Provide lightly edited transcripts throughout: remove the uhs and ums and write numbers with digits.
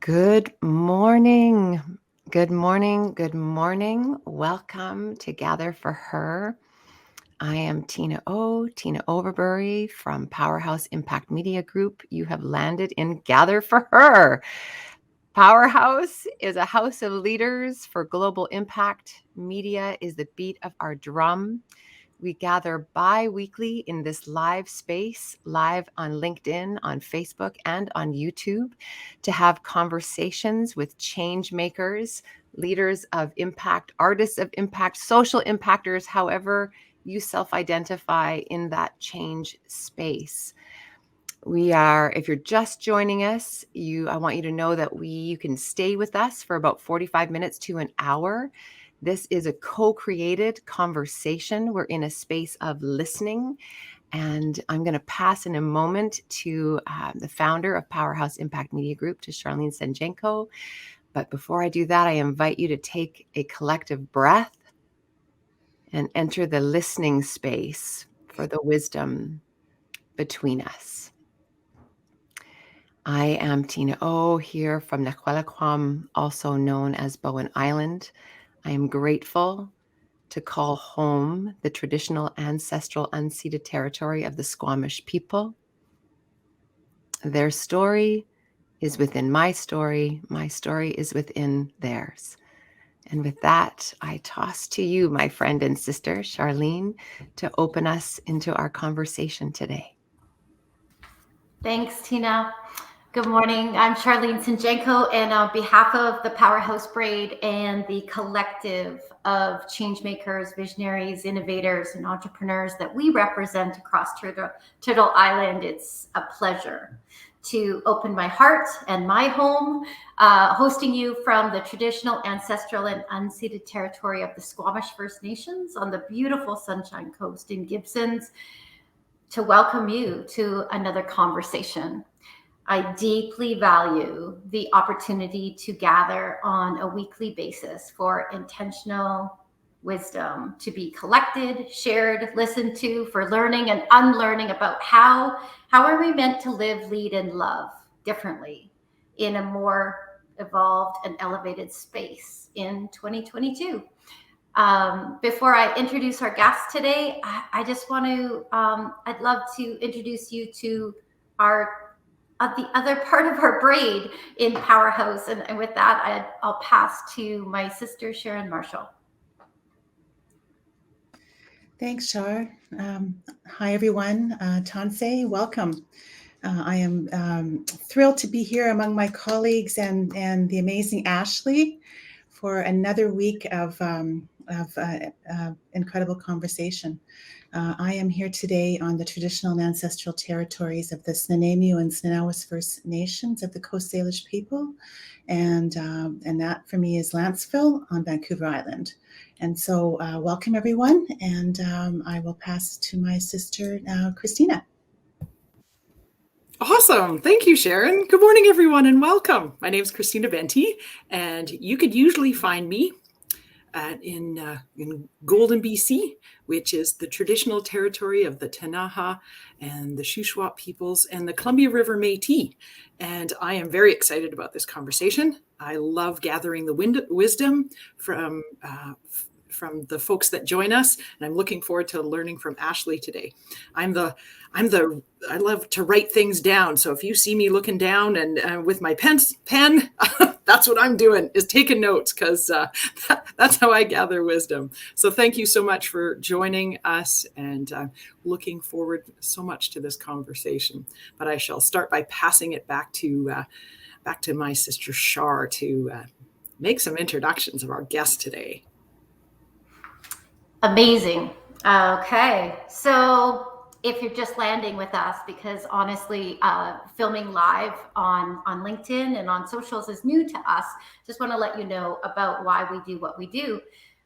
Good morning. Good morning. Good morning. Welcome to Gather for Her. I am Tina Overbury from Powerhouse Impact Media Group. You have landed in Gather for Her. Powerhouse is a house of leaders for global impact. Media is the beat of our drum. We gather bi-weekly in this live space, live on LinkedIn, on Facebook, and on YouTube to have conversations with change makers, leaders of impact, artists of impact, social impactors, however you self-identify in that change space. If you're just joining us, I want you to know that you can stay with us for about 45 minutes to an hour. This is a co-created conversation. We're in a space of listening, and I'm going to pass in a moment to the founder of Powerhouse Impact Media Group, to Charlene Senjenko. But before I do that, I invite you to take a collective breath and enter the listening space for the wisdom between us. I am Tina O here from Naquelaquam, also known as Bowen Island. I am grateful to call home the traditional ancestral unceded territory of the Squamish people. Their story is within my story is within theirs. And with that, I toss to you, my friend and sister, Charlene, to open us into our conversation today. Thanks, Tina. Good morning. I'm Charlene Senjenko, and on behalf of the Powerhouse Braid and the collective of changemakers, visionaries, innovators, and entrepreneurs that we represent across Turtle Island, it's a pleasure to open my heart and my home, hosting you from the traditional, ancestral, and unceded territory of the Squamish First Nations on the beautiful Sunshine Coast in Gibsons, to welcome you to another conversation. I deeply value the opportunity to gather on a weekly basis for intentional wisdom to be collected, shared, listened to, for learning and unlearning about how are we meant to live, lead, and love differently in a more evolved and elevated space in 2022. Before I introduce our guest today, I just want to, I'd love to introduce you to the other part of our braid in Powerhouse. And with that, I'll pass to my sister, Sharon Marshall. Thanks, Char. Hi, everyone. Tansei, welcome. I am thrilled to be here among my colleagues and the amazing Ashley for another week of incredible conversation. I am here today on the traditional and ancestral territories of the Snuneymuxw and Snuneymuxw First Nations of the Coast Salish people, and that for me is Lanceville on Vancouver Island. And so welcome everyone, and I will pass to my sister, Christina. Awesome. Thank you, Sharon. Good morning, everyone, and welcome. My name is Christina Venti, and you could usually find me in Golden, BC, which is the traditional territory of the Ktunaxa and the Shuswap peoples and the Columbia River Métis. And I am very excited about this conversation. I love gathering the wisdom from the folks that join us, and I'm looking forward to learning from Ashley today. I love to write things down. So if you see me looking down and with my pen, that's what I'm doing, is taking notes, because that's how I gather wisdom. So thank you so much for joining us, and looking forward so much to this conversation. But I shall start by passing it back to my sister Shar to make some introductions of our guest today. Amazing. Okay. So if you're just landing with us, because honestly, filming live on LinkedIn and on socials is new to us, just want to let you know about why we do what we do.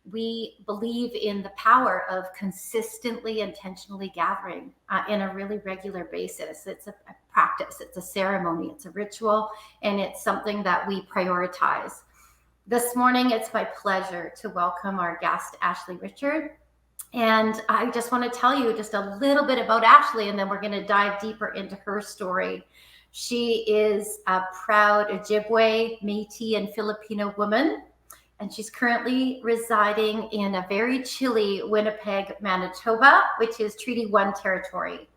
We believe in the power of consistently, intentionally gathering in a really regular basis. It's a practice, it's a ceremony, it's a ritual, and it's something that we prioritize. This morning, it's my pleasure to welcome our guest, Ashley Richard. And I just want to tell you just a little bit about Ashley, and then we're going to dive deeper into her story. She is a proud Ojibwe, Métis, and Filipino woman, and she's currently residing in a very chilly Winnipeg, Manitoba, which is Treaty 1 territory.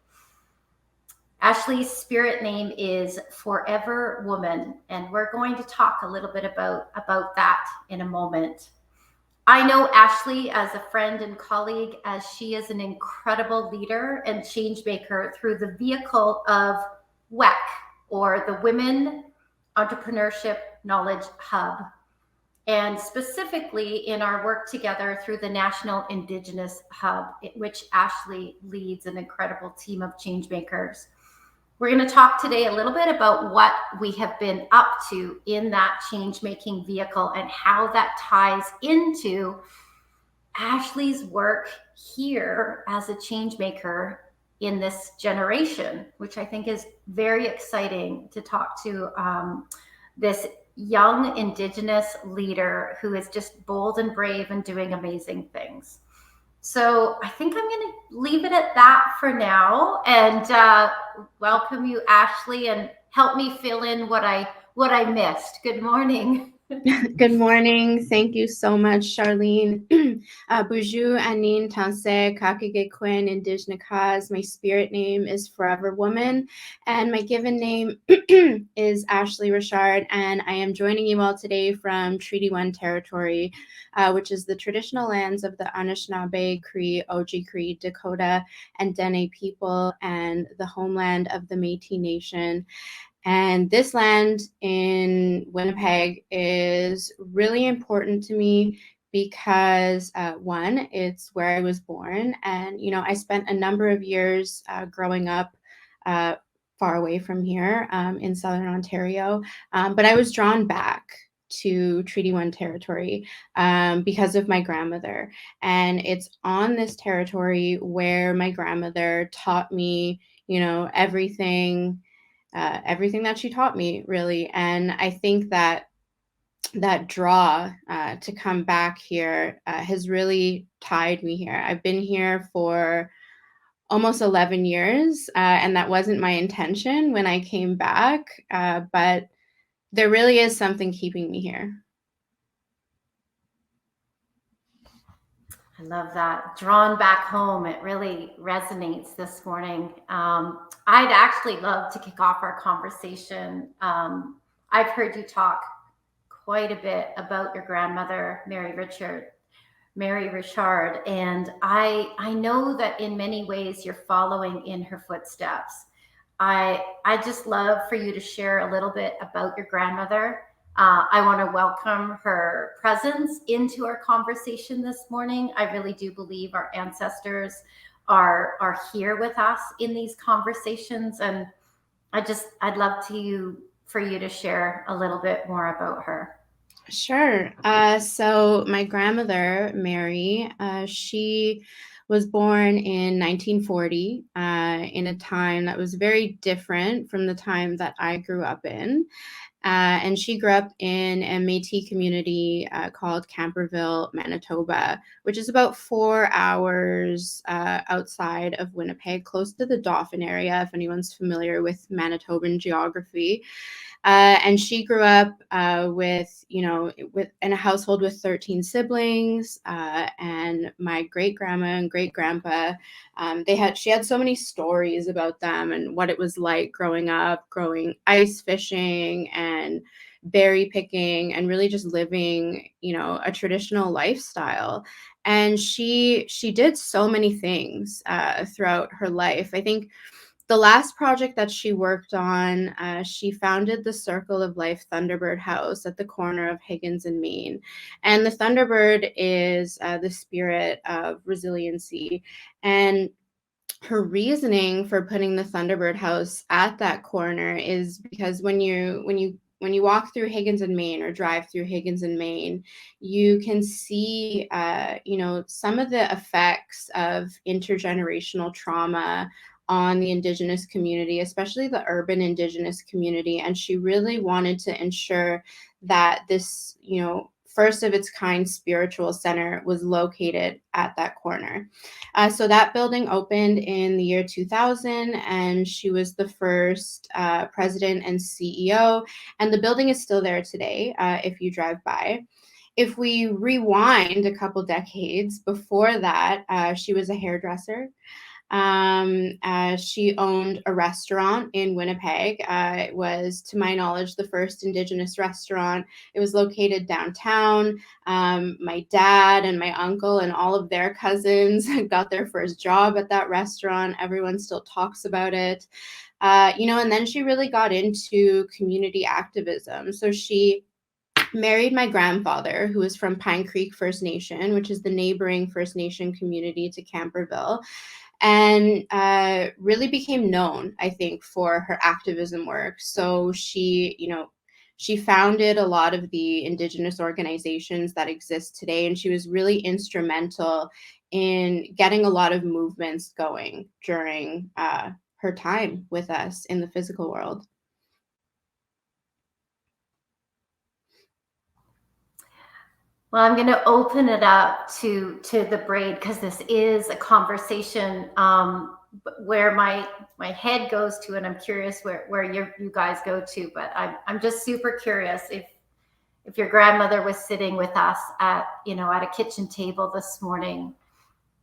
Ashley's spirit name is Forever Woman, and we're going to talk a little bit about that in a moment. I know Ashley as a friend and colleague, as she is an incredible leader and change maker through the vehicle of WEC, or the Women Entrepreneurship Knowledge Hub, and specifically in our work together through the National Indigenous Hub, which Ashley leads an incredible team of change makers. We're going to talk today a little bit about what we have been up to in that change-making vehicle and how that ties into Ashley's work here as a change maker in this generation, which I think is very exciting to talk to this young Indigenous leader who is just bold and brave and doing amazing things. So I think I'm going to leave it at that for now, and welcome you, Ashley, and help me fill in what I missed. Good morning. Good morning. Thank you so much, Charlene. Buju Anin Tanse Kakige Quinn Indigenous. My spirit name is Forever Woman, and my given name is Ashley Richard, and I am joining you all today from Treaty 1 territory, which is the traditional lands of the Anishinaabe, Cree, Oji-Cree, Dakota, and Dene people, and the homeland of the Métis Nation. And this land in Winnipeg is really important to me because, one, it's where I was born. And, you know, I spent a number of years growing up far away from here in Southern Ontario. But I was drawn back to Treaty 1 territory because of my grandmother. And it's on this territory where my grandmother taught me, you know, everything that she taught me, really. And I think that draw to come back here has really tied me here. I've been here for almost 11 years, and that wasn't my intention when I came back, but there really is something keeping me here. I love that. Drawn back home. It really resonates this morning. I'd actually love to kick off our conversation. I've heard you talk quite a bit about your grandmother, Mary Richard, and I know that in many ways you're following in her footsteps. I just love for you to share a little bit about your grandmother. I want to welcome her presence into our conversation this morning. I really do believe our ancestors are here with us in these conversations, and I'd love for you to share a little bit more about her. Sure. So my grandmother, Mary, she was born in 1940 in a time that was very different from the time that I grew up in. And she grew up in a Métis community called Camperville, Manitoba, which is about 4 hours outside of Winnipeg, close to the Dauphin area, if anyone's familiar with Manitoban geography. And she grew up in a household with 13 siblings, and my great grandma and great grandpa. She had so many stories about them and what it was like growing up, ice fishing and berry picking, and really just living, a traditional lifestyle. And she did so many things throughout her life. I think the last project that she worked on, she founded the Circle of Life Thunderbird House at the corner of Higgins and Main. And the Thunderbird is the spirit of resiliency. And her reasoning for putting the Thunderbird House at that corner is because when you walk through Higgins and Main or drive through Higgins and Main, you can see, some of the effects of intergenerational trauma on the Indigenous community, especially the urban Indigenous community. And she really wanted to ensure that this, first of its kind spiritual center was located at that corner. So that building opened in the year 2000, and she was the first president and CEO. And the building is still there today if you drive by. If we rewind a couple decades before that, she was a hairdresser. She owned a restaurant in Winnipeg. It was, to my knowledge, the first Indigenous restaurant. It was located downtown. My dad and my uncle and all of their cousins got their first job at that restaurant. Everyone still talks about it. And then she really got into community activism. So she married my grandfather, who was from Pine Creek First Nation, which is the neighboring First Nation community to Camperville, and really became known, I think, for her activism work. So she founded a lot of the Indigenous organizations that exist today, and she was really instrumental in getting a lot of movements going during her time with us in the physical world. Well, I'm going to open it up to the braid, because this is a conversation where my head goes to, and I'm curious where you guys go to. But I'm just super curious if your grandmother was sitting with us at a kitchen table this morning,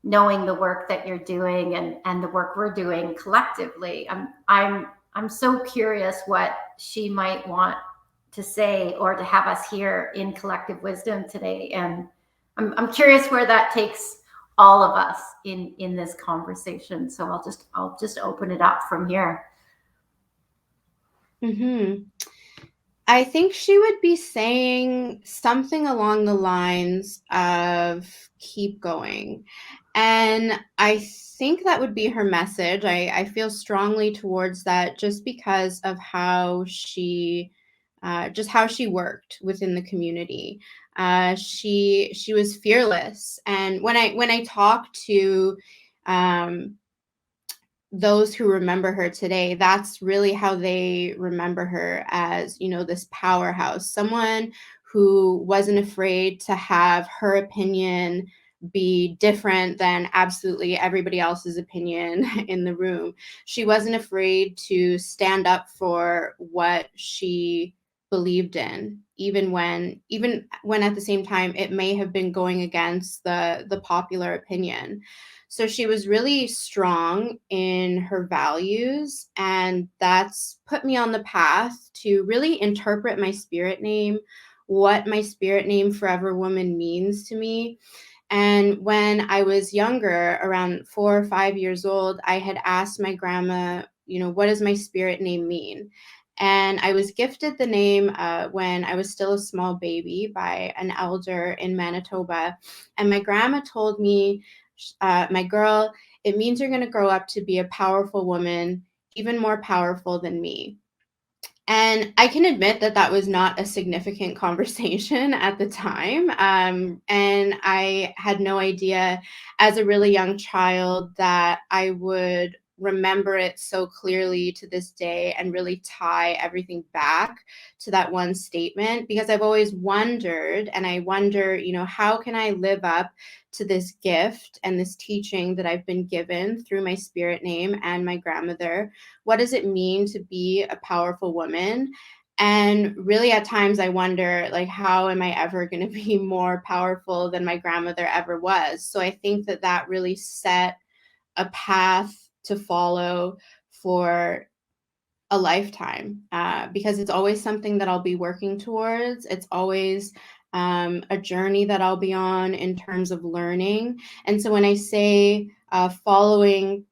knowing the work that you're doing and the work we're doing collectively. I'm so curious what she might want to say or to have us hear in collective wisdom today. And I'm curious where that takes all of us in this conversation. So I'll just open it up from here. Mm-hmm. I think she would be saying something along the lines of keep going. And I think that would be her message. I feel strongly towards that just because of how she worked within the community. She was fearless. And when I talk to those who remember her today, that's really how they remember her, as, this powerhouse, someone who wasn't afraid to have her opinion be different than absolutely everybody else's opinion in the room. She wasn't afraid to stand up for what she believed in, even when at the same time it may have been going against the popular opinion. So she was really strong in her values, and that's put me on the path to really interpret my spirit name, what my spirit name Forever Woman means to me. And when I was younger, around 4 or 5 years old, I had asked my grandma, what does my spirit name mean? And I was gifted the name when I was still a small baby by an elder in Manitoba. And my grandma told me, my girl, it means you're going to grow up to be a powerful woman, even more powerful than me. And I can admit that was not a significant conversation at the time. And I had no idea as a really young child that I would remember it so clearly to this day and really tie everything back to that one statement, because I've always wondered, and I wonder, how can I live up to this gift and this teaching that I've been given through my spirit name and my grandmother? What does it mean to be a powerful woman? And really at times I wonder, how am I ever going to be more powerful than my grandmother ever was? So I think that really set a path to follow for a lifetime, because it's always something that I'll be working towards. It's always a journey that I'll be on in terms of learning. And so when I say following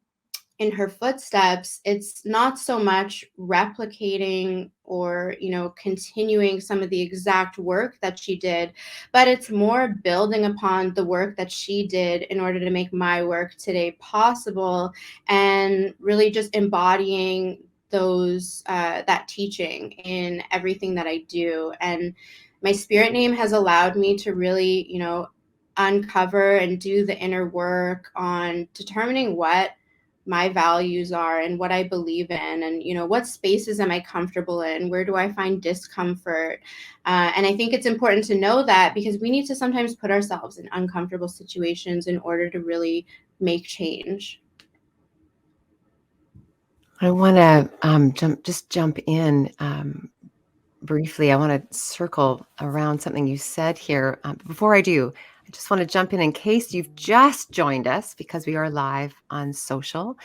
in her footsteps, it's not so much replicating or, continuing some of the exact work that she did, but it's more building upon the work that she did in order to make my work today possible, and really just embodying that teaching in everything that I do. And my spirit name has allowed me to really, uncover and do the inner work on determining what my values are and what I believe in, and what spaces am I comfortable in, where do I find discomfort, and I think it's important to know that, because we need to sometimes put ourselves in uncomfortable situations in order to really make change. I want to jump in briefly. I want to circle around something you said here. Before I do, I just want to jump in case you've just joined us, because we are live on social.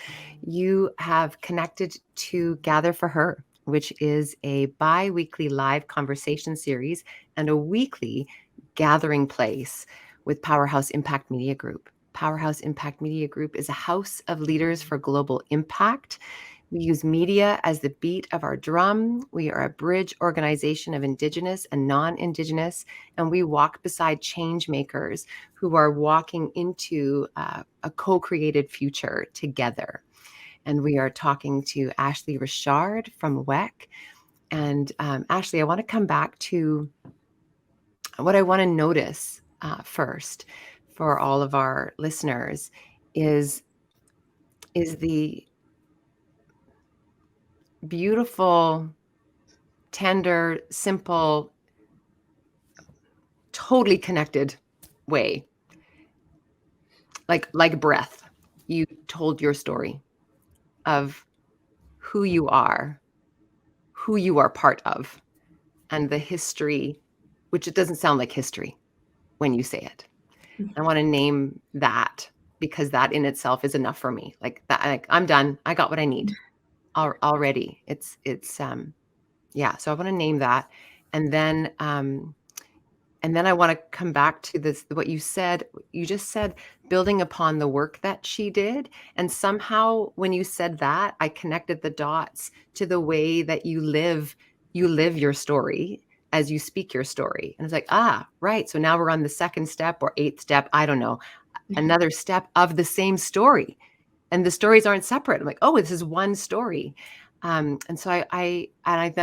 You have connected to Gather for Her, which is a bi-weekly live conversation series and a weekly gathering place with Powerhouse Impact Media Group. Powerhouse Impact Media Group is a house of leaders for global impact. We use media as the beat of our drum. We are a bridge organization of Indigenous and non-Indigenous, and we walk beside change makers who are walking into a co-created future together. And we are talking to Ashley Richard from WEC. And Ashley, I want to come back to what I want to notice first for all of our listeners is the beautiful, tender, simple, totally connected way. Like breath, you told your story of who you are part of, and the history, which it doesn't sound like history when you say it. I want to name that, because that in itself is enough for me. Like that, like, I'm done. I got what I need already. It's yeah. So I want to name that, and then I want to come back to this, what you said. You just said building upon the work that she did. And somehow when you said that, I connected the dots to the way that you live your story as you speak your story. And it's like, right. So now we're on the second step or eighth step. I don't know, another step of the same story. And the stories aren't separate. I'm like, oh, this is one story. And so then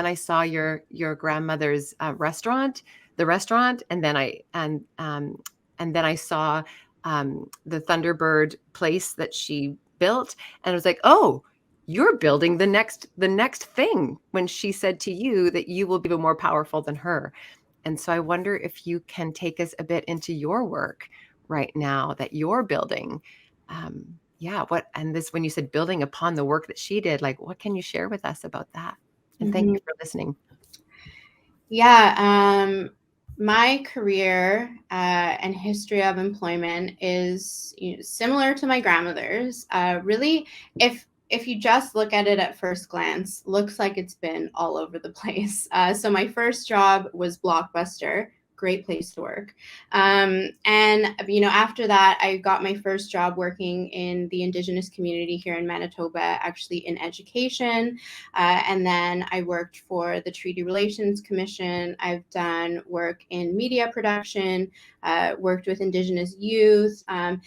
I saw your grandmother's restaurant, and then I saw the Thunderbird place that she built, and I was like, oh, you're building the next thing, when she said to you that you will be even more powerful than her. And so I wonder if you can take us a bit into your work right now that you're building. When you said building upon the work that she did, like, what can you share with us about that? And thank you for listening. Yeah, my career and history of employment is similar to my grandmother's. Really, if you just look at it at first glance, looks like it's been all over the place. So my first job was Blockbuster. Great place to work. And after that, I got my first job working in the Indigenous community here in Manitoba, actually in education. And then I worked for the Treaty Relations Commission. I've done work in media production, worked with Indigenous youth, and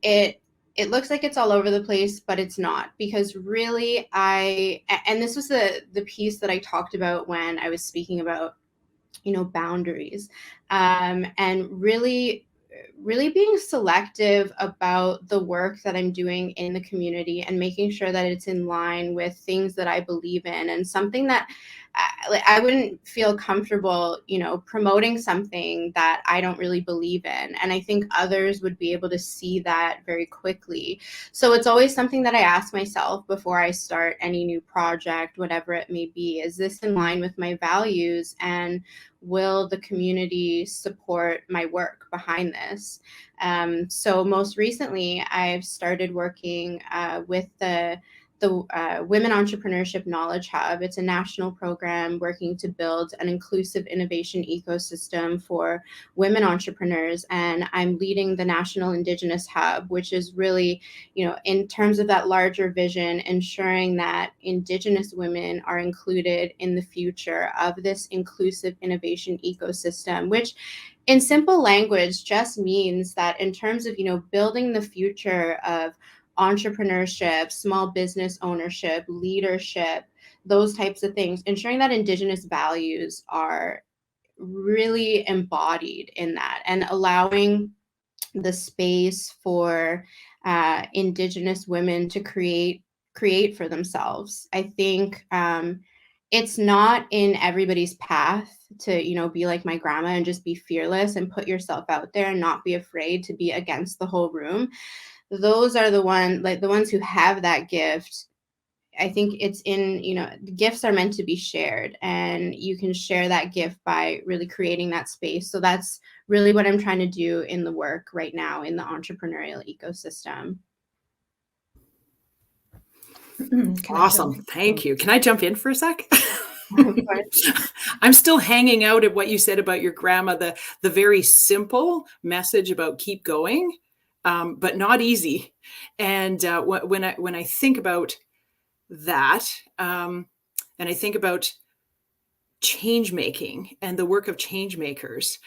it looks like it's all over the place, but it's not, because really and this was the piece that I talked about when I was speaking about boundaries, and really being selective about the work that I'm doing in the community and making sure that it's in line with things that I believe in, and something that I wouldn't feel comfortable, promoting something that I don't really believe in. And I think others would be able to see that very quickly. So it's always something that I ask myself before I start any new project, whatever it may be. Is this in line with my values? And will the community support my work behind this? So most recently, I've started working with the Women Entrepreneurship Knowledge Hub. It's a national program working to build an inclusive innovation ecosystem for women entrepreneurs. And I'm leading the National Indigenous Hub, which is really, in terms of that larger vision, ensuring that Indigenous women are included in the future of this inclusive innovation ecosystem, which in simple language just means that in terms of, building the future of entrepreneurship, small business ownership, leadership, those types of things, ensuring that Indigenous values are really embodied in that, and allowing the space for Indigenous women to create for themselves. I think it's not in everybody's path to, you know, be like my grandma and just be fearless and put yourself out there and not be afraid to be against the whole room. Those are the ones who have that gift. I think it's in, you know, gifts are meant to be shared, and you can share that gift by really creating that space. So that's really what I'm trying to do in the work right now in the entrepreneurial ecosystem. Awesome. Thank you. Can I jump in for a sec? Of course. I'm still hanging out at what you said about your grandma, the very simple message about keep going, but not easy. And when I think about that, and I think about change making and the work of change makers,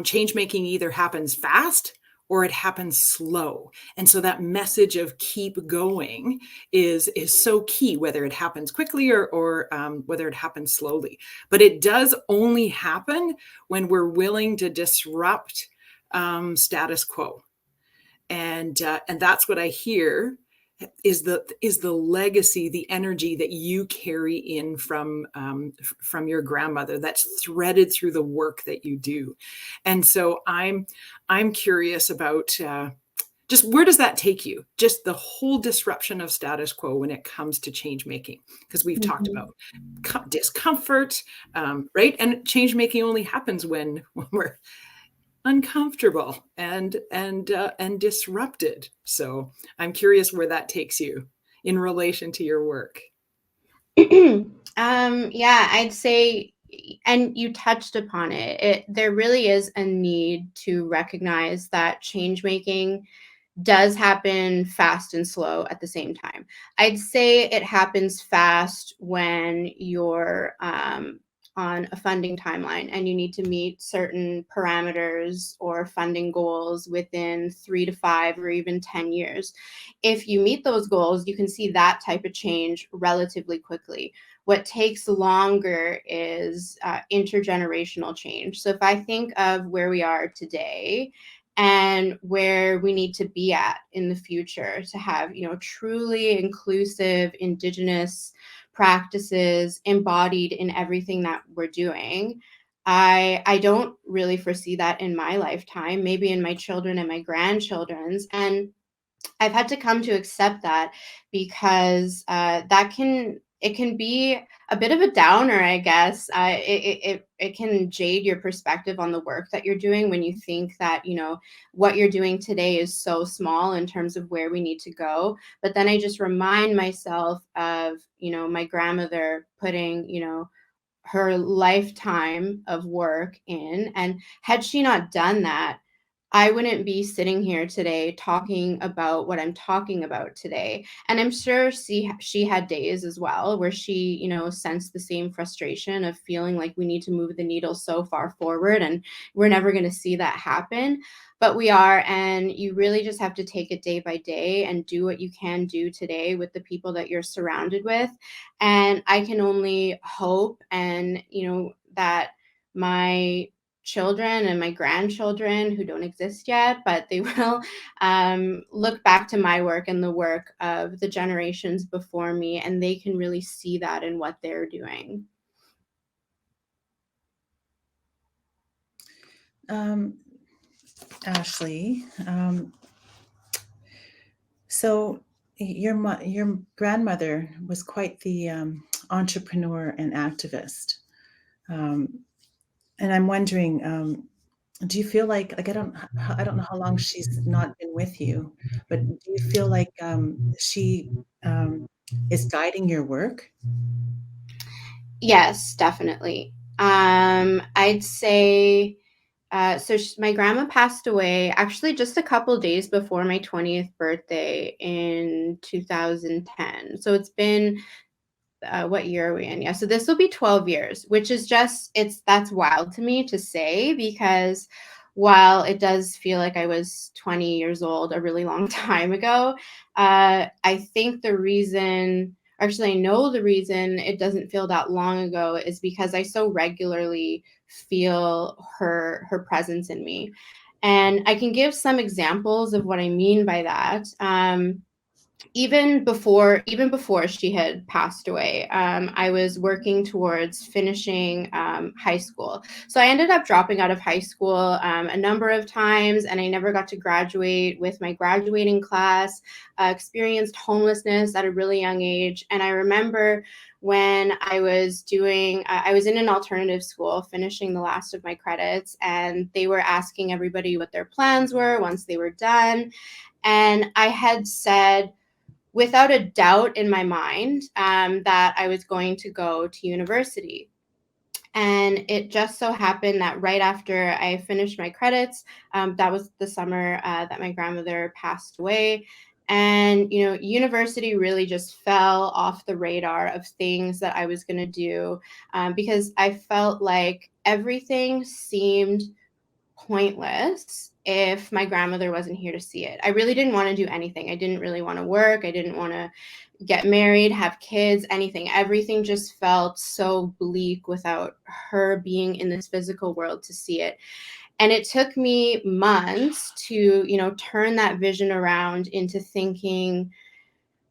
change making either happens fast or it happens slow. And so that message of keep going is so key, whether it happens quickly or whether it happens slowly. But it does only happen when we're willing to disrupt status quo. And that's what I hear is the legacy, the energy that you carry in from your grandmother that's threaded through the work that you do. And so I'm curious about just where does that take you? Just the whole disruption of status quo when it comes to change making, because we've talked about discomfort, right? And change making only happens when we're uncomfortable and disrupted. So I'm curious where that takes you in relation to your work. Yeah, I'd say, and you touched upon it, there really is a need to recognize that change making does happen fast and slow at the same time. I'd say it happens fast when you're on a funding timeline and you need to meet certain parameters or funding goals within 3 to 5 or even 10 years. If you meet those goals, you can see that type of change relatively quickly. What takes longer is intergenerational change. So if I think of where we are today and where we need to be at in the future to have, you know, truly inclusive Indigenous practices embodied in everything that we're doing, I don't really foresee that in my lifetime, maybe in my children and my grandchildren's. And I've had to come to accept that, because it can be a bit of a downer, I guess. It can jade your perspective on the work that you're doing when you think that, you know, what you're doing today is so small in terms of where we need to go. But then I just remind myself of, you know, my grandmother putting, you know, her lifetime of work in, and had she not done that, I wouldn't be sitting here today talking about what I'm talking about today. And I'm sure she had days as well where she, you know, sensed the same frustration of feeling like we need to move the needle so far forward and we're never going to see that happen. But we are, and you really just have to take it day by day and do what you can do today with the people that you're surrounded with. And I can only hope and, you know, that my children and my grandchildren, who don't exist yet, but they will, look back to my work and the work of the generations before me, and they can really see that in what they're doing. Ashley, so your grandmother was quite the entrepreneur and activist. And I'm wondering, do you feel like I don't know how long she's not been with you, but do you feel like she is guiding your work? Yes, definitely. I'd say, my grandma passed away actually just a couple days before my 20th birthday in 2010. So it's been, what year are we in? Yeah, so this will be 12 years, which is just, that's wild to me to say, because while it does feel like I was 20 years old a really long time ago, I think the reason, actually I know the reason it doesn't feel that long ago is because I so regularly feel her presence in me. And I can give some examples of what I mean by that. Even before she had passed away, I was working towards finishing high school. So I ended up dropping out of high school a number of times, and I never got to graduate with my graduating class. Experienced homelessness at a really young age. And I remember when I was in an alternative school, finishing the last of my credits, and they were asking everybody what their plans were once they were done. And I had said, without a doubt in my mind, that I was going to go to university. And it just so happened that right after I finished my credits, that was the summer that my grandmother passed away. And, university really just fell off the radar of things that I was going to do, because I felt like everything seemed pointless if my grandmother wasn't here to see it. I really didn't want to do anything. I didn't really want to work. I didn't want to get married, have kids, anything. Everything just felt so bleak without her being in this physical world to see it. And it took me months to, turn that vision around into thinking,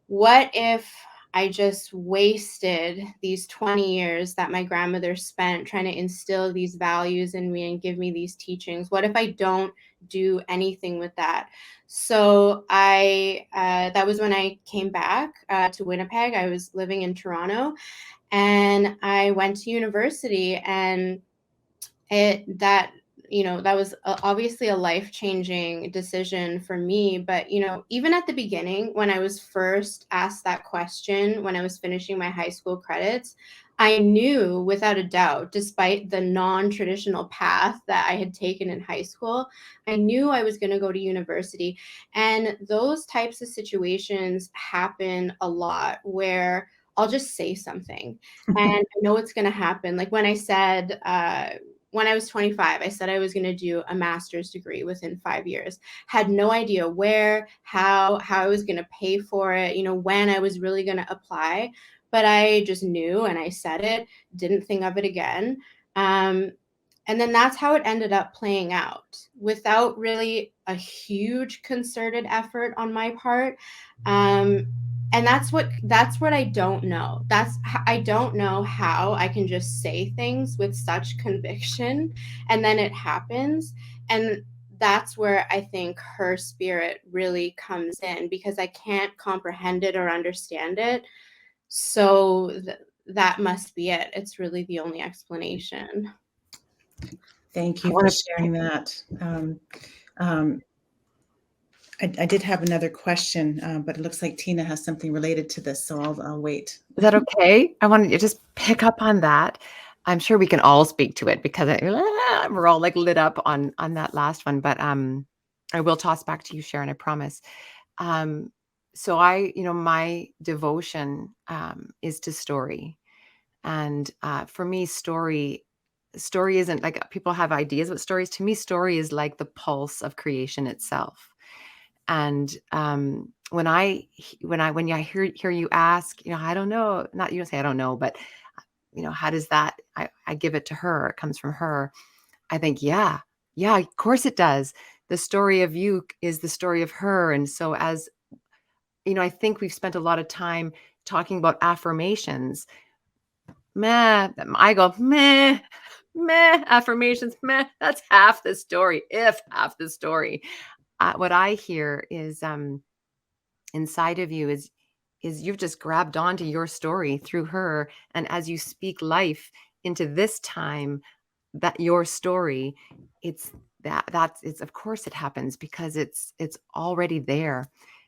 what if I just wasted these 20 years that my grandmother spent trying to instill these values in me and give me these teachings? What if I don't do anything with that? So that was when I came back to Winnipeg. I was living in Toronto, and I went to university, and that was obviously a life-changing decision for me. But, even at the beginning, when I was first asked that question, when I was finishing my high school credits, I knew without a doubt, despite the non-traditional path that I had taken in high school, I knew I was going to go to university. And those types of situations happen a lot, where I'll just say something and I know it's going to happen. Like when I said, when I was 25, I said I was going to do a master's degree within 5 years. Had no idea where, how I was going to pay for it, when I was really going to apply. But I just knew, and I said it, didn't think of it again. And then that's how it ended up playing out, without really a huge concerted effort on my part. And that's what I don't know. I don't know how I can just say things with such conviction and then it happens. And that's where I think her spirit really comes in, because I can't comprehend it or understand it. So that must be it. It's really the only explanation. Thank you for sharing that. I did have another question, but it looks like Tina has something related to this, so I'll wait. Is that okay? I wanted to just pick up on that. I'm sure we can all speak to it because we're all like lit up on that last one. But I will toss back to you, Sharon. I promise. So my devotion is to story, and for me, story isn't like, people have ideas what stories. To me, story is like the pulse of creation itself. And when I hear you ask, I don't know, not you don't say I don't know, but how does that? I give it to her. It comes from her. I think, yeah, of course it does. The story of you is the story of her, and so as I think we've spent a lot of time talking about affirmations. Meh, I go meh. Affirmations, meh. That's half the story, if half the story. What I hear is inside of you is you've just grabbed onto your story through her, and as you speak life into this time, that your story, it's of course it happens because it's already there.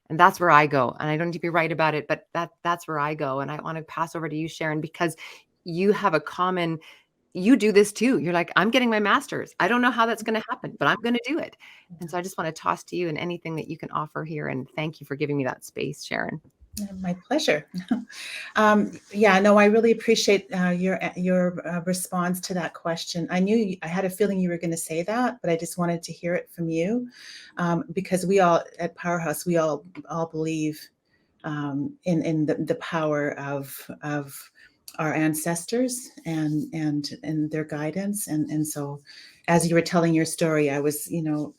And that's where I go, and I don't need to be right about it, but that's where I go. And I want to pass over to you, Sharon, because you have you do this too. You're like, I'm getting my master's. I don't know how that's going to happen, but I'm going to do it. And so I just want to toss to you and anything that you can offer here. And thank you for giving me that space, Sharon. My pleasure. I really appreciate your response to that question. I had a feeling you were going to say that, but I just wanted to hear it from you, because we all at Powerhouse, we all believe in the power of our ancestors and their guidance, and so as you were telling your story, I was,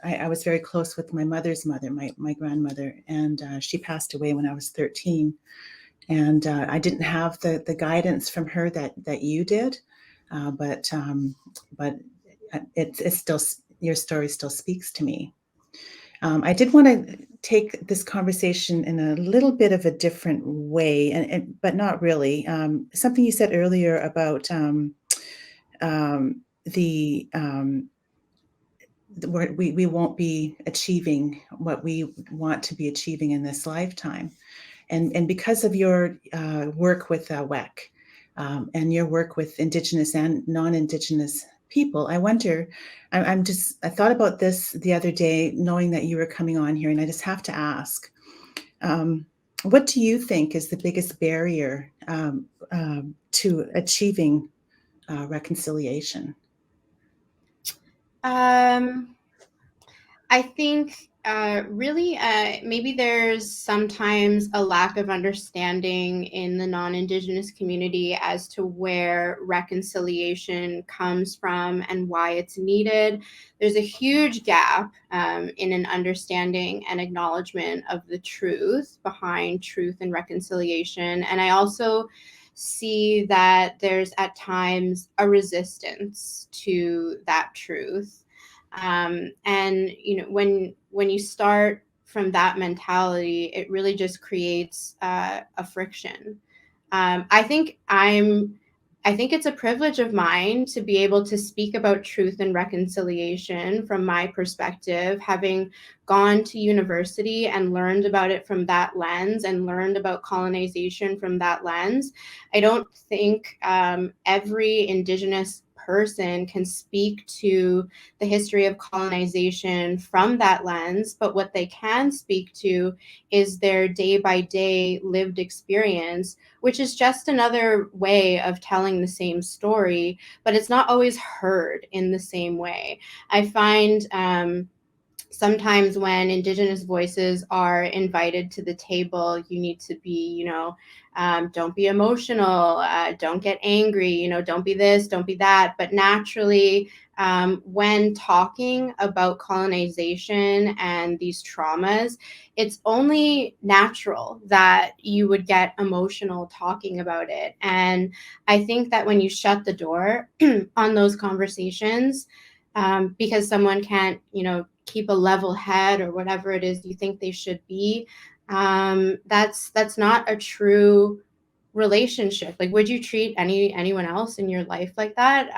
I was very close with my mother's mother, my grandmother, and she passed away when I was 13. And I didn't have the guidance from her that you did, but it's still, your story still speaks to me. I did want to take this conversation in a little bit of a different way, but not really. Something you said earlier about the we won't be achieving what we want to be achieving in this lifetime. And because of your work with WEC and your work with Indigenous and non-Indigenous people, I wonder, I thought about this the other day, knowing that you were coming on here, and I just have to ask, what do you think is the biggest barrier to achieving reconciliation? I think really maybe there's sometimes a lack of understanding in the non-Indigenous community as to where reconciliation comes from and why it's needed. There's a huge gap in an understanding and acknowledgement of the truth behind truth and reconciliation. And I also see that there's at times a resistance to that truth. And when you start from that mentality, it really just creates a friction. I think it's a privilege of mine to be able to speak about truth and reconciliation from my perspective, having gone to university and learned about it from that lens and learned about colonization from that lens. I don't think every Indigenous person can speak to the history of colonization from that lens, but what they can speak to is their day-by-day lived experience, which is just another way of telling the same story, but it's not always heard in the same way. I find sometimes when Indigenous voices are invited to the table, you need to be, don't be emotional, don't get angry, don't be this, don't be that. But naturally, when talking about colonization and these traumas, it's only natural that you would get emotional talking about it. And I think that when you shut the door on those conversations, because someone can't, keep a level head or whatever it is you think they should be, that's not a true relationship. Like, would you treat anyone else in your life like that?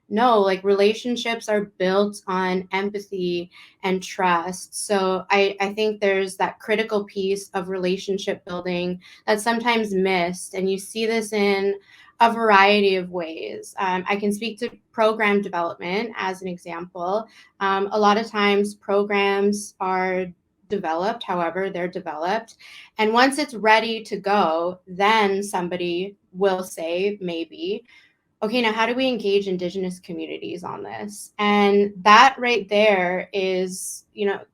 No, like, relationships are built on empathy and trust. So I think there's that critical piece of relationship building that's sometimes missed. And you see this in a variety of ways. I can speak to program development as an example. A lot of times programs are developed, however they're developed, and once it's ready to go, then somebody will say, maybe, okay, now how do we engage Indigenous communities on this? And that right there is,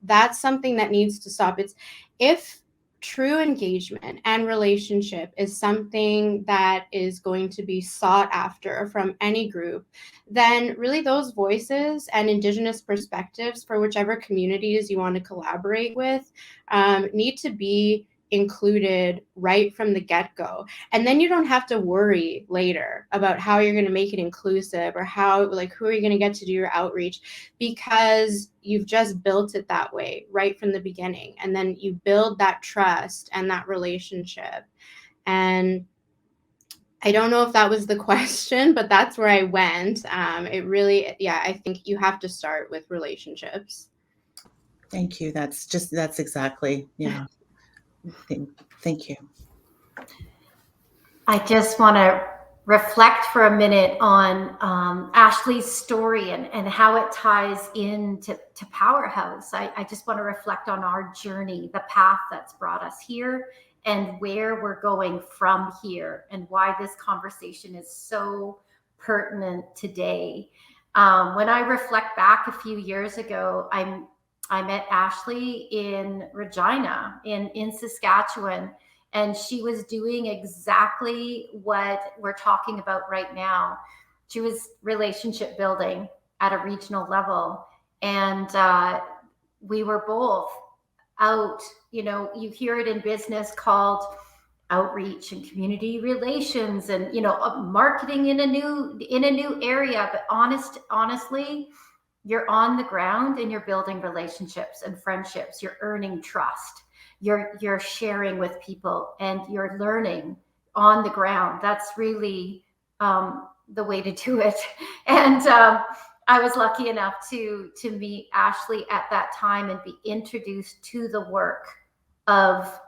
that's something that needs to stop. It's, if true engagement and relationship is something that is going to be sought after from any group, then really those voices and Indigenous perspectives for whichever communities you want to collaborate with need to be included right from the get-go. And then you don't have to worry later about how you're going to make it inclusive or how, like, who are you going to get to do your outreach, because you've just built it that way right from the beginning. And then you build that trust and that relationship. And I don't know if that was the question, but that's where I went. It really, I think you have to start with relationships. Thank you. That's exactly, yeah. Thank you. I just want to reflect for a minute on Ashley's story and how it ties into Powerhouse. I just want to reflect on our journey, the path that's brought us here, and where we're going from here, and why this conversation is so pertinent today. When I reflect back a few years ago, I met Ashley in Regina, in Saskatchewan, and she was doing exactly what we're talking about right now. She was relationship building. at a regional level. And we were both out, you hear it in business called outreach and community relations and, marketing in a new area. But honestly, you're on the ground and you're building relationships and friendships. You're earning trust. You're sharing with people and you're learning on the ground. That's really the way to do it. And I was lucky enough to meet Ashley at that time and be introduced to the work of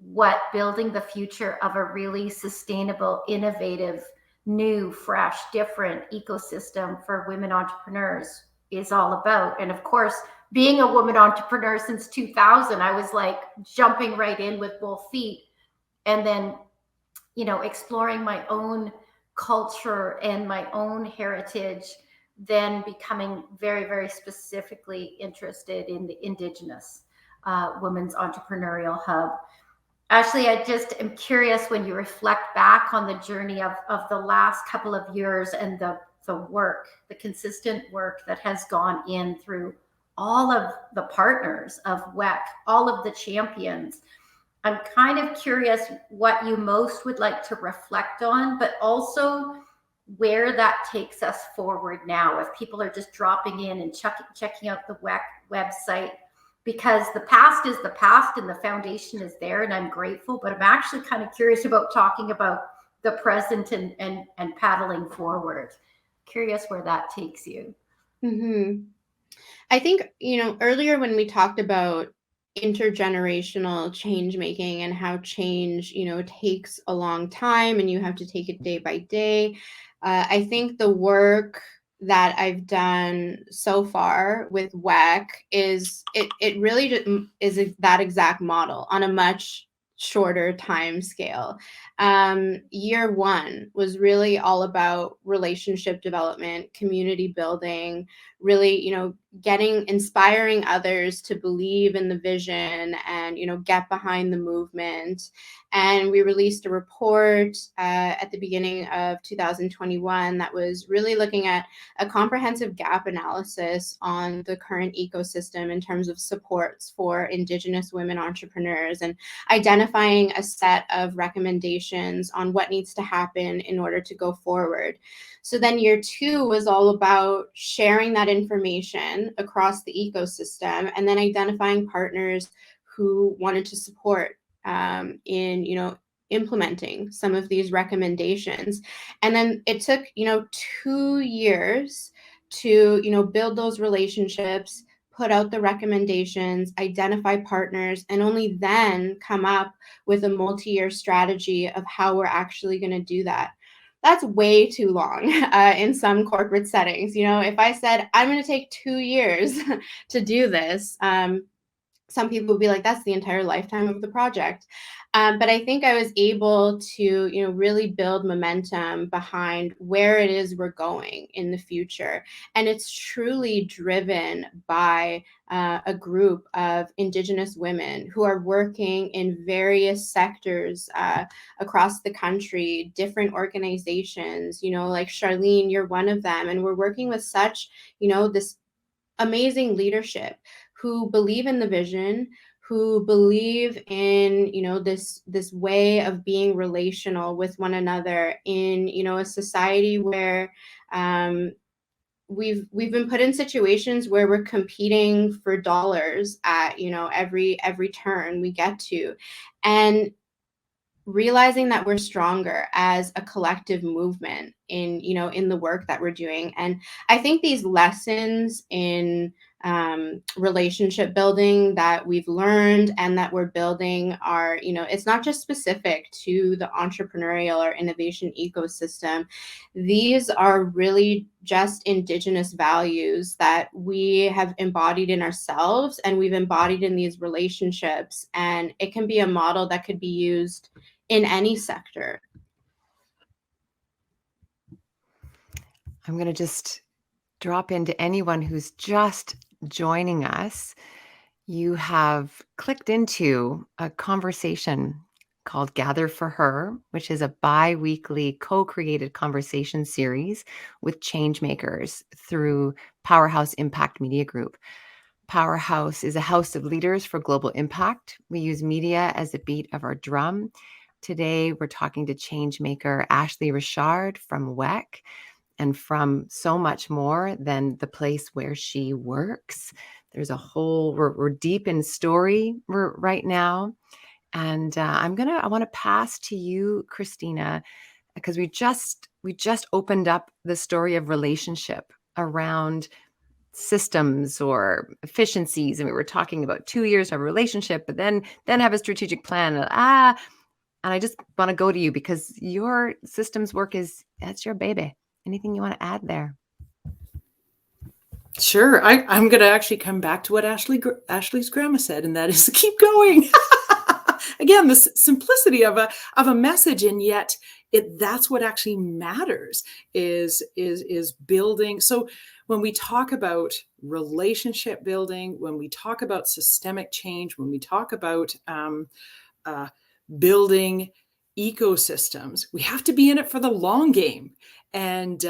what building the future of a really sustainable, innovative, new, fresh, different ecosystem for women entrepreneurs is all about. And of course, being a woman entrepreneur since 2000, I was like jumping right in with both feet, and then, exploring my own culture and my own heritage, then becoming very, very specifically interested in the Indigenous Women's Entrepreneurial Hub. Ashley, I just am curious, when you reflect back on the journey of the last couple of years and the work, the consistent work that has gone in through all of the partners of WEC, all of the champions, I'm kind of curious what you most would like to reflect on, but also where that takes us forward now. If people are just dropping in and checking out the WEC website, because the past is the past and the foundation is there, and I'm grateful, but I'm actually kind of curious about talking about the present and paddling forward. Curious where that takes you. Mm-hmm. I think, earlier when we talked about intergenerational change making and how change, takes a long time and you have to take it day by day. I think the work that I've done so far with WEC is it really is that exact model on a much shorter time scale. Year one was really all about relationship development, community building, really, inspiring others to believe in the vision and, get behind the movement. And we released a report at the beginning of 2021 that was really looking at a comprehensive gap analysis on the current ecosystem in terms of supports for Indigenous women entrepreneurs and identifying a set of recommendations on what needs to happen in order to go forward. So then year two was all about sharing that information across the ecosystem and then identifying partners who wanted to support in, implementing some of these recommendations. And then it took, 2 years to, build those relationships, put out the recommendations, identify partners, and only then come up with a multi-year strategy of how we're actually going to do that. That's way too long in some corporate settings. If I said, I'm going to take 2 years to do this, some people would be like, that's the entire lifetime of the project. But I think I was able to, really build momentum behind where it is we're going in the future. And it's truly driven by a group of Indigenous women who are working in various sectors across the country, different organizations, like Charlene, you're one of them. And we're working with such, this amazing leadership who believe in the vision, who believe in, this way of being relational with one another in, a society where we've been put in situations where we're competing for dollars at, every turn we get to. And realizing that we're stronger as a collective movement in the work that we're doing. And I think these lessons in relationship building that we've learned and that we're building are, it's not just specific to the entrepreneurial or innovation ecosystem. These are really just Indigenous values that we have embodied in ourselves and we've embodied in these relationships. And it can be a model that could be used in any sector. I'm going to just drop into anyone who's just joining us. You have clicked into a conversation called Gather for Her, which is a bi-weekly co-created conversation series with changemakers through Powerhouse Impact Media Group. Powerhouse is a house of leaders for global impact. We use media as the beat of our drum. Today, we're talking to changemaker Ashley Richard from WEC and from so much more than the place where she works. There's a whole, we're deep in story right now. And I want to pass to you, Christina, because we just opened up the story of relationship around systems or efficiencies, and we were talking about 2 years of a relationship, but then have a strategic plan. And I just want to go to you because your systems work that's your baby. Anything you want to add there? Sure. I'm going to actually come back to what Ashley's grandma said, and that is keep going. Again, the simplicity of a message, and yet that's what actually matters is building. So when we talk about relationship building, when we talk about systemic change, when we talk about building ecosystems, we have to be in it for the long game. And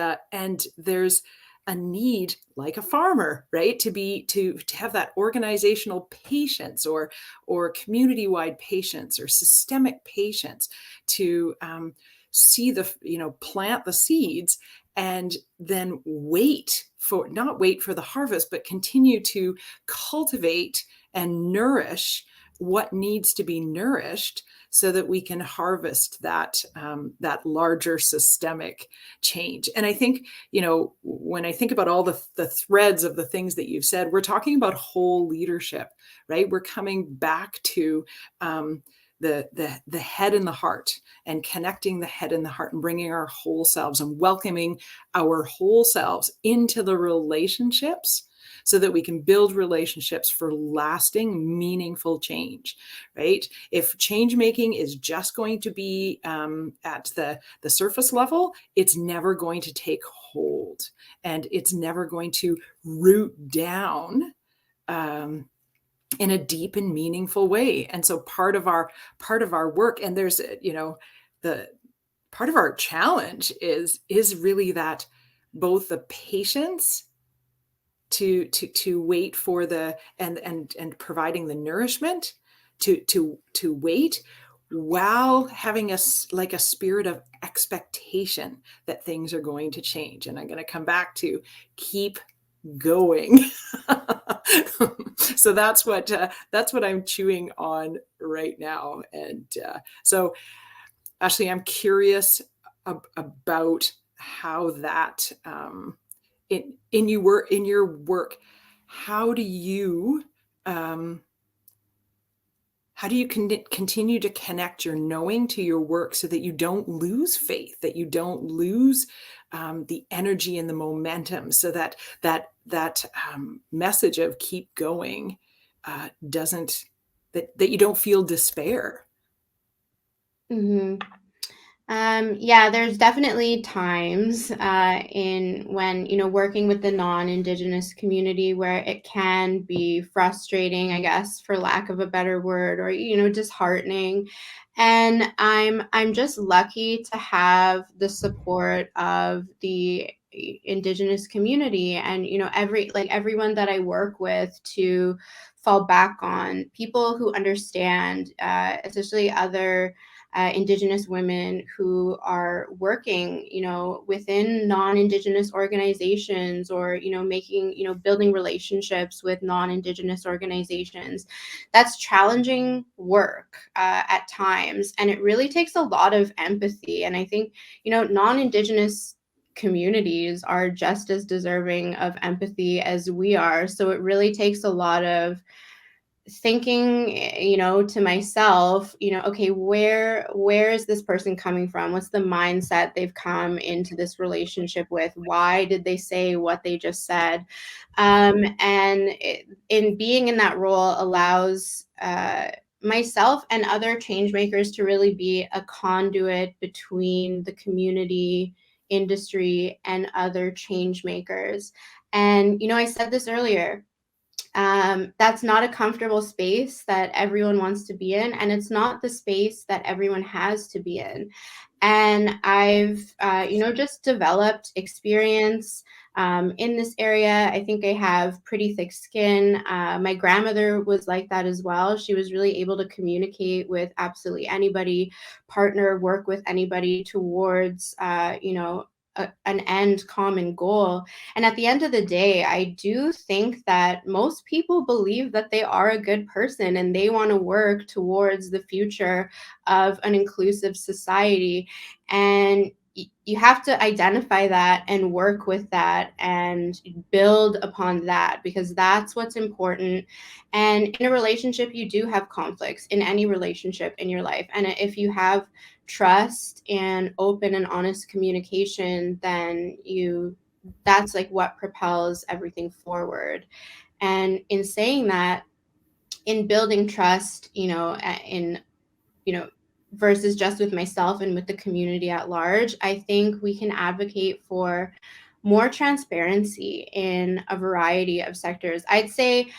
there's a need, like a farmer, right, to have that organizational patience or community-wide patience or systemic patience to see plant the seeds and then not wait for the harvest, but continue to cultivate and nourish what needs to be nourished so that we can harvest that larger systemic change. And I think, when I think about all the threads of the things that you've said, we're talking about whole leadership, right? We're coming back to the head and the heart, and connecting the head and the heart, and bringing our whole selves and welcoming our whole selves into the relationships, so that we can build relationships for lasting, meaningful change, right? If change making is just going to be at the surface level, it's never going to take hold, and it's never going to root down in a deep and meaningful way. And so part of our work, and there's the part of our challenge is really that both the patience to wait for and providing the nourishment to wait, while having a spirit of expectation that things are going to change. And I'm going to come back to keep going. So that's what I'm chewing on right now. And so Ashley, I'm curious about how that in your work, how do you continue to connect your knowing to your work so that you don't lose faith, that you don't lose the energy and the momentum, so that message of keep going that you don't feel despair? Mm-hmm. Yeah, there's definitely times when working with the non-Indigenous community where it can be frustrating, I guess, for lack of a better word, or disheartening. And I'm just lucky to have the support of the Indigenous community, and everyone that I work with, to fall back on, people who understand, especially other Indigenous women who are working, within non-Indigenous organizations, or, building relationships with non-Indigenous organizations. That's challenging work at times. And it really takes a lot of empathy. And I think, non-Indigenous communities are just as deserving of empathy as we are. So it really takes a lot of thinking, to myself, okay, where is this person coming from? What's the mindset they've come into this relationship with? Why did they say what they just said? In being in that role allows myself and other change makers to really be a conduit between the community, industry, and other change makers. And I said this earlier, that's not a comfortable space that everyone wants to be in, and it's not the space that everyone has to be in. And I've, just developed experience in this area. I think I have pretty thick skin. My grandmother was like that as well. She was really able to communicate with absolutely anybody, partner, work with anybody towards, an end common goal. And at the end of the day, I do think that most people believe that they are a good person and they want to work towards the future of an inclusive society. And you have to identify that and work with that and build upon that, because that's what's important. And in a relationship, you do have conflicts, in any relationship in your life. And if you have trust and open and honest communication, then that's like what propels everything forward. And in saying that, in building trust, versus just with myself and with the community at large, I think we can advocate for more transparency in a variety of sectors. I'd say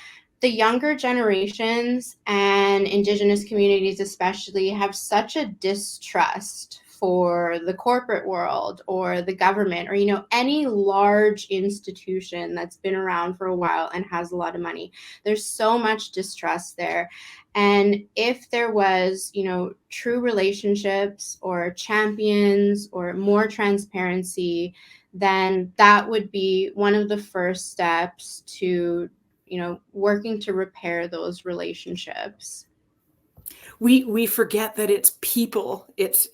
the younger generations and Indigenous communities especially have such a distrust for the corporate world or the government, or any large institution that's been around for a while and has a lot of money. There's so much distrust there. And if there was, true relationships or champions or more transparency, then that would be one of the first steps to working to repair those relationships. We forget that it's people. It's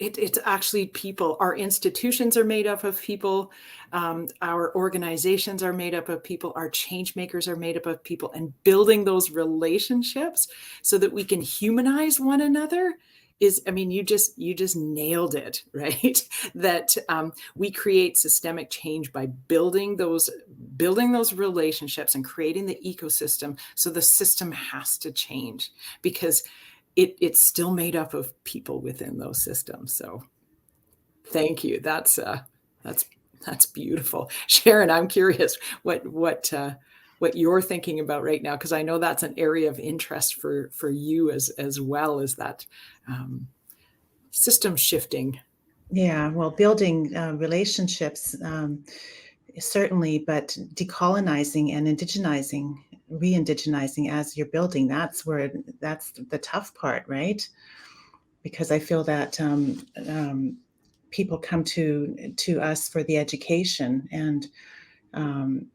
actually people. Our institutions are made up of people. Our organizations are made up of people. Our change makers are made up of people. And building those relationships so that we can humanize one another is, you just nailed it, right? That we create systemic change by building those relationships and creating the ecosystem. So the system has to change, because it's still made up of people within those systems. So thank you. That's beautiful. Sharon, I'm curious what you're thinking about right now, because I know that's an area of interest for you as well as that system shifting. Yeah, well, building relationships, certainly, but decolonizing and indigenizing, re-indigenizing as you're building, that's the tough part, right? Because I feel that people come to us for the education, and then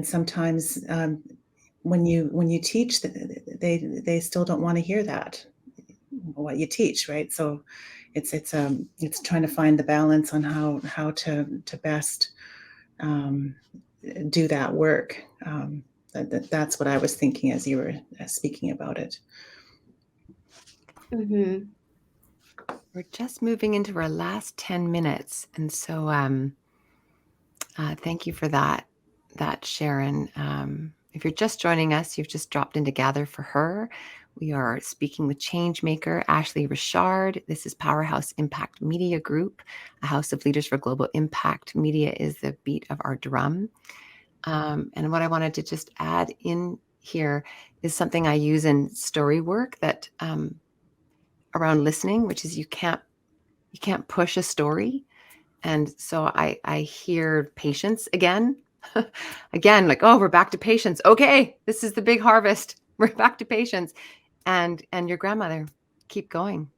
sometimes when you teach, they still don't want to hear that, what you teach, right? So it's trying to find the balance on how to best do that work. That's what I was thinking as you were speaking about it. Mm-hmm. We're just moving into our last 10 minutes. And so thank you for that, Sharon. If you're just joining us, you've just dropped into Gather for Her. We are speaking with changemaker Ashley Richard. This is Powerhouse Impact Media Group, a house of leaders for global impact. Media is the beat of our drum. And what I wanted to just add in here is something I use in story work that around listening, which is you can't push a story. And so I hear patience again, like, oh, we're back to patience. Okay, this is the big harvest. We're back to patience. And your grandmother, keep going.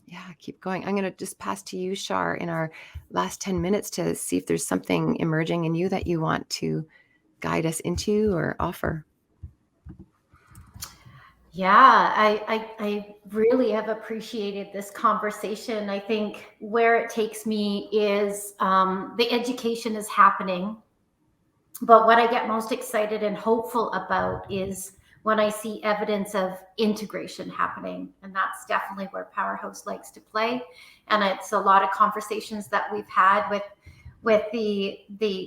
Yeah, keep going. I'm going to just pass to you, Shar, in our last 10 minutes to see if there's something emerging in you that you want to guide us into or offer. Yeah, I really have appreciated this conversation. I think where it takes me is the education is happening. But what I get most excited and hopeful about is when I see evidence of integration happening. And that's definitely where Powerhouse likes to play. And it's a lot of conversations that we've had with the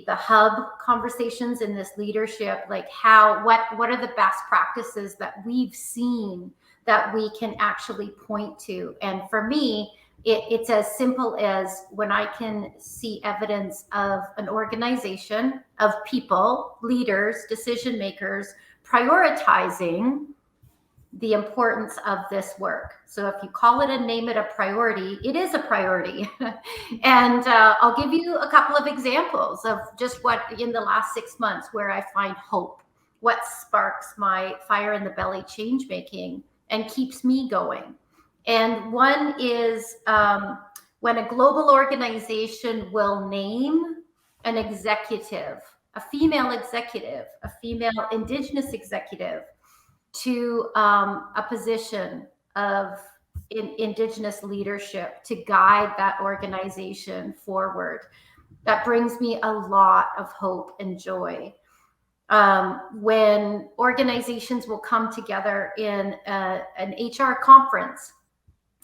hub conversations in this leadership, like what are the best practices that we've seen that we can actually point to. And for me, It's as simple as when I can see evidence of an organization of people, leaders, decision makers, prioritizing the importance of this work. So if you call it and name it a priority, it is a priority. And I'll give you a couple of examples of just what in the last 6 months where I find hope, what sparks my fire in the belly change making and keeps me going. And one is when a global organization will name an executive, a female Indigenous executive, to a position of Indigenous leadership to guide that organization forward. That brings me a lot of hope and joy. When organizations will come together in an HR conference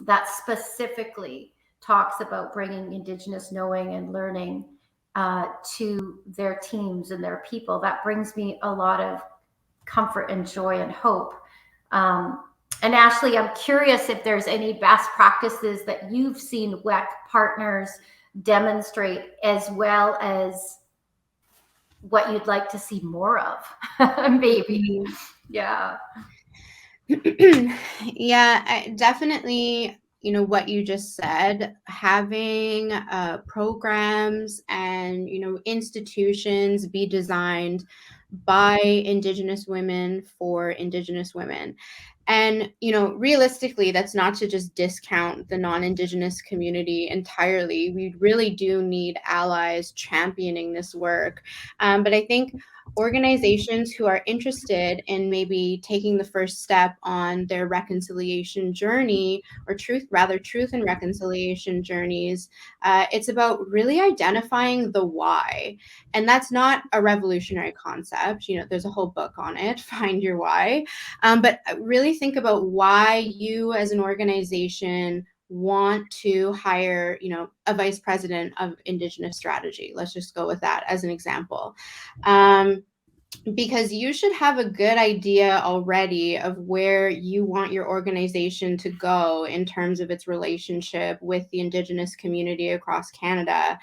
that specifically talks about bringing Indigenous knowing and learning to their teams and their people, that brings me a lot of comfort and joy and hope. And Ashley, I'm curious if there's any best practices that you've seen WEC partners demonstrate, as well as what you'd like to see more of, maybe. Yeah. Yeah, definitely. What you just said, having programs and institutions be designed by Indigenous women for Indigenous women. And realistically, that's not to just discount the non-Indigenous community entirely. We really do need allies championing this work. But I think organizations who are interested in maybe taking the first step on their reconciliation journey, or truth and reconciliation journeys, it's about really identifying the why. And that's not a revolutionary concept. There's a whole book on it, Find Your Why. But really think about why you as an organization want to hire, a vice president of Indigenous strategy. Let's just go with that as an example. Because you should have a good idea already of where you want your organization to go in terms of its relationship with the Indigenous community across Canada.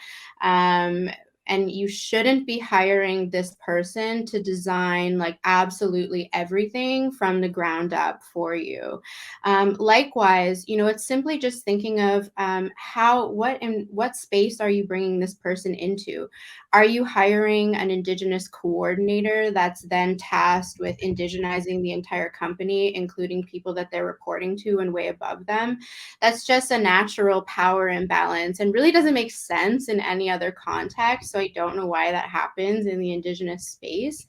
And you shouldn't be hiring this person to design like absolutely everything from the ground up for you. Likewise, it's simply just thinking of what space are you bringing this person into? Are you hiring an Indigenous coordinator that's then tasked with indigenizing the entire company, including people that they're reporting to and way above them? That's just a natural power imbalance and really doesn't make sense in any other context. So I don't know why that happens in the Indigenous space.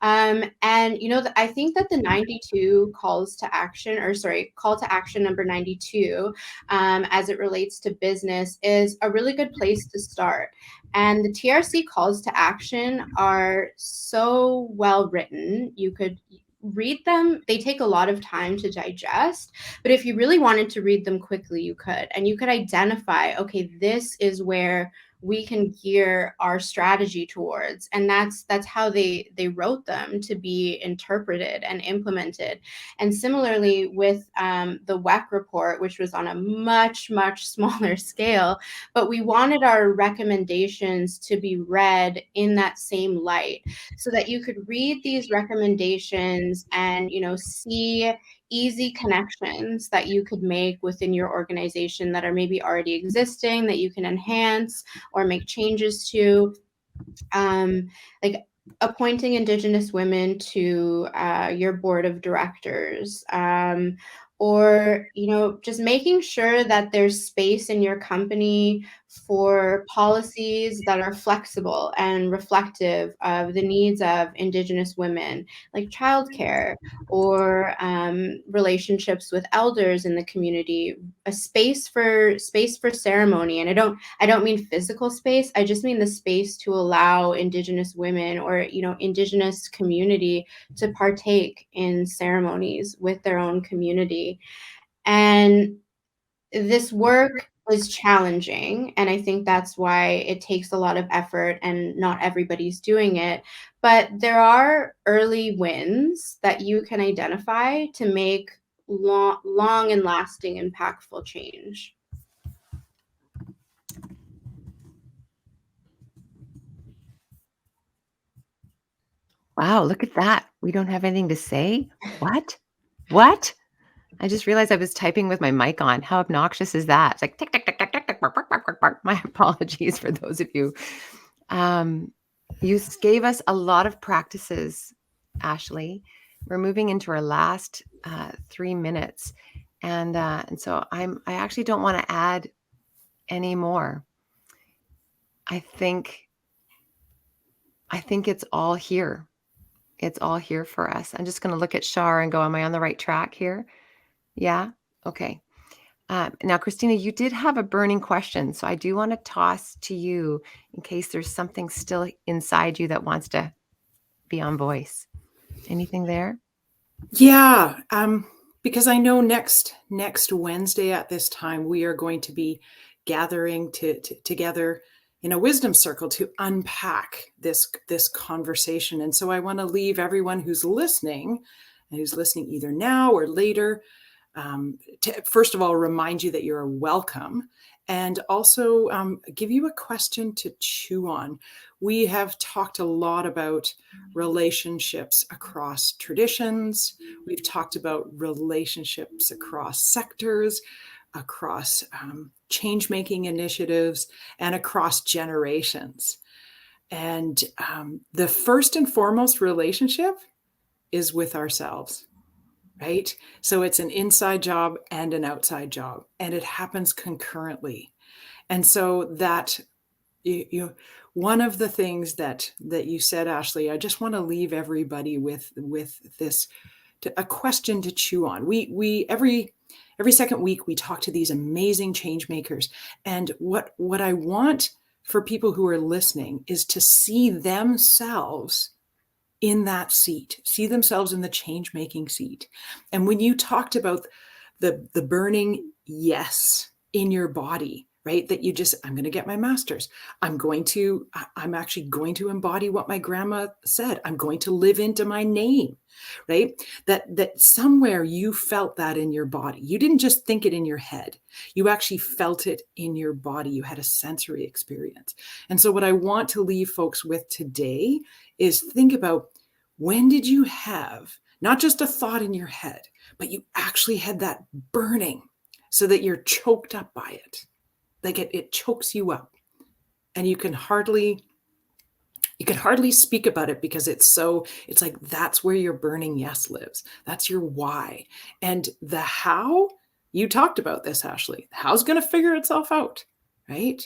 And I think that the 92 call to action number 92, as it relates to business, is a really good place to start. And the TRC calls to action are so well written. You could read them. They take a lot of time to digest, but if you really wanted to read them quickly, you could. And you could identify, okay, this is where we can gear our strategy towards. And that's how they wrote them to be interpreted and implemented. And similarly with the WEC report, which was on a much, much smaller scale, but we wanted our recommendations to be read in that same light so that you could read these recommendations and, see easy connections that you could make within your organization that are maybe already existing that you can enhance or make changes to, like appointing Indigenous women to your board of directors, or just making sure that there's space in your company for policies that are flexible and reflective of the needs of Indigenous women, like childcare or relationships with elders in the community, a space for ceremony. And I don't mean physical space. I just mean the space to allow Indigenous women or Indigenous community to partake in ceremonies with their own community. And this work is challenging, and I think that's why it takes a lot of effort and not everybody's doing it. But there are early wins that you can identify to make long and lasting impactful change. Wow, look at that. We don't have anything to say? What? What? I just realized I was typing with my mic on. How obnoxious is that? It's like tick, tick, tick, tick, tick, tick, bark, bark, bark, bark, bark. My apologies for those of you. You gave us a lot of practices, Ashley. We're moving into our last 3 minutes, and so I actually don't want to add any more. I think it's all here. It's all here for us. I'm just going to look at Shar and go, am I on the right track here? Yeah. Okay. Now, Christina, you did have a burning question, so I do want to toss to you in case there's something still inside you that wants to be on voice. Anything there? Yeah, because I know next Wednesday at this time we are going to be gathering together in a wisdom circle to unpack this conversation, and so I want to leave everyone who's listening either now or later, to first of all remind you that you're welcome, and also give you a question to chew on. We have talked a lot about relationships across traditions. We've talked about relationships across sectors, across change-making initiatives, and across generations. And the first and foremost relationship is with ourselves. Right? So it's an inside job and an outside job, and it happens concurrently. And so that, one of the things that you said, Ashley, I just want to leave everybody with this, a question to chew on. We every second week we talk to these amazing change makers, and what I want for people who are listening is to see themselves in that seat, see themselves in the change-making seat. And when you talked about the burning yes in your body, right? That you just, I'm going to get my master's. I'm actually going to embody what my grandma said. I'm going to live into my name, right? That somewhere you felt that in your body. You didn't just think it in your head. You actually felt it in your body. You had a sensory experience. And so what I want to leave folks with today is think about, when did you have not just a thought in your head, but you actually had that burning so that you're choked up by it. Like it chokes you up, and you can hardly speak about it because it's like, that's where your burning yes lives. That's your why. And the how, you talked about this, Ashley. How's going to figure itself out, right?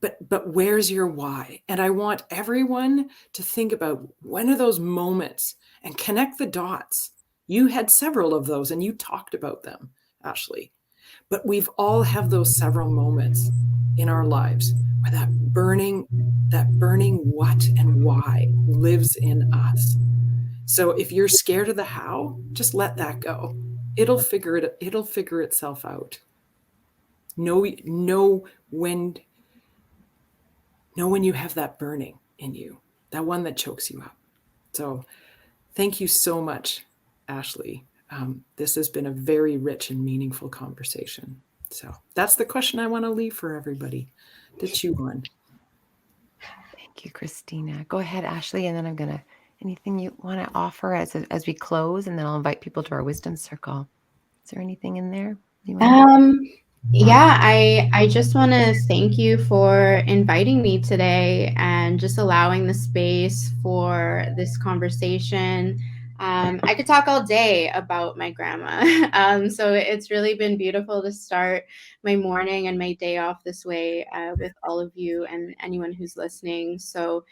But where's your why? And I want everyone to think about, when are those moments, and connect the dots. You had several of those and you talked about them, Ashley. But we've all have those several moments in our lives where that burning what and why lives in us. So if you're scared of the how, just let that go. It'll figure itself out. Know when you have that burning in you, that one that chokes you up. So thank you so much, Ashley. This has been a very rich and meaningful conversation. So that's the question I want to leave for everybody to chew on. Thank you, Christina. Go ahead, Ashley, and then anything you want to offer as we close, and then I'll invite people to our wisdom circle. Is there anything in there? Yeah, I just want to thank you for inviting me today and just allowing the space for this conversation. I could talk all day about my grandma. So it's really been beautiful to start my morning and my day off this way with all of you and anyone who's listening. So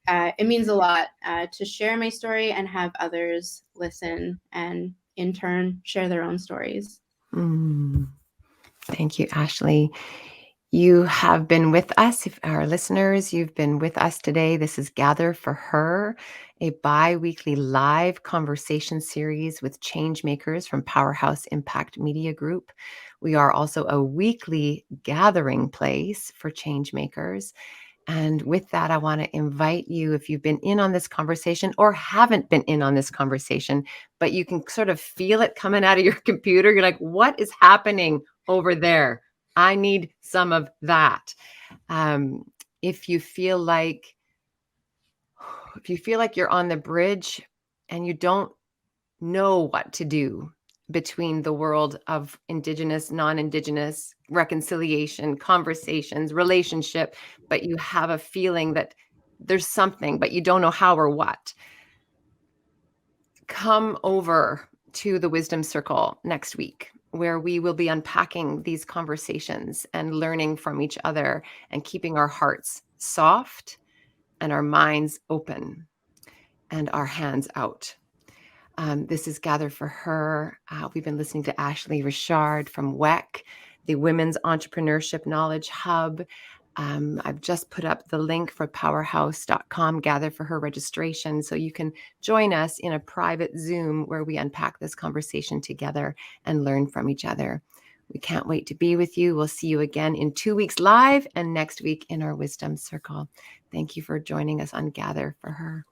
it means a lot to share my story and have others listen and in turn share their own stories. Thank you, Ashley. You have been with us, our listeners, you've been with us today. This is Gather for Her, a bi-weekly live conversation series with change makers from Powerhouse Impact Media Group. We are also a weekly gathering place for change makers. And with that, I want to invite you, if you've been in on this conversation or haven't been in on this conversation, but you can sort of feel it coming out of your computer. You're like, what is happening over there? I need some of that. If you feel like if you feel like you're on the bridge and you don't know what to do between the world of Indigenous, non-Indigenous, reconciliation, conversations, relationship, but you have a feeling that there's something, but you don't know how or what, come over to the Wisdom Circle next week, where we will be unpacking these conversations and learning from each other and keeping our hearts soft and our minds open and our hands out. This is Gather for Her. We've been listening to Ashley Richard from WEC, the Women's Entrepreneurship Knowledge Hub. I've just put up the link for powerhouse.com Gather for Her registration, so you can join us in a private Zoom where we unpack this conversation together and learn from each other. We can't wait to be with you. We'll see you again in 2 weeks live and next week in our Wisdom Circle. Thank you for joining us on Gather for Her.